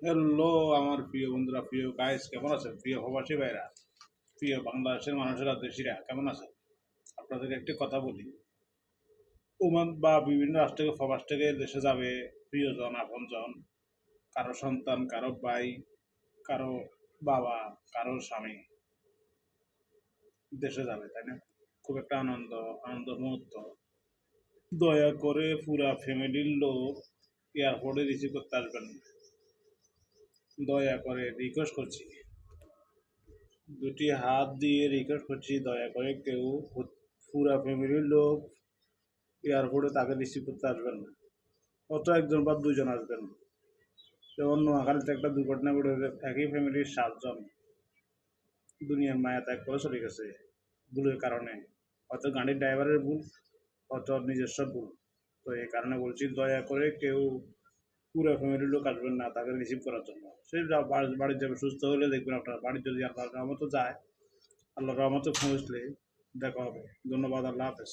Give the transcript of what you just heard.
Hello আমার প্রিয় বন্ধুরা, প্রিয় গাইস, কেমন আছেন? প্রিয় প্রবাসী ভাইরা, প্রিয় বাংলাদেশের মানুষেরা, দেশিরা কেমন আছেন? আপনাদের একটি কথা বলি। ওমান বা বিভিন্ন রাষ্ট্র থেকে প্রবাস থেকে দেশে যাবে প্রিয়জন, আপনজন, কারো সন্তান, কারো ভাই, কারো বাবা, কারো স্বামী দেশে যাবে, তাই না? খুব একটা আনন্দ মুহূর্ত। দয়া করে পুরা ফ্যামিলির লোক এয়ারপোর্টে রিসিভ করতে আসবেন না। দয়া করে রিকোয়েস্ট করছি, দুটি হাত দিয়ে রিকোয়েস্ট করছি, দয়া করে কেউ পুরা ফ্যামিলির লোক এয়ারপোর্টে তাকে রিসিভ করতে আসবেন না। অত একজন বা দুজন আসবেন। যেমন নোয়াখালীতে একটা দুর্ঘটনা ঘটে, একই ফ্যামিলির 7 জন দুনিয়ার মায়া ত্যাগ করে চলে গেছে ভুলের কারণে। হয়তো গাড়ির ড্রাইভারের ভুল, হয়তো নিজস্ব ভুল। তো এই কারণে বলছি, দয়া করে কেউ পুরো ফ্যামিলির লোক আসবেন না তাকে রিসিভ করার জন্য। সে বাড়ি যাবে, সুস্থ হলে দেখবেন আপনার বাড়ি যদি আল্লাহর রহমতে যায়, আল্লাহর রহমতে পৌঁছলে দেখা হবে। ধন্যবাদ, আল্লাহ হাফেজ।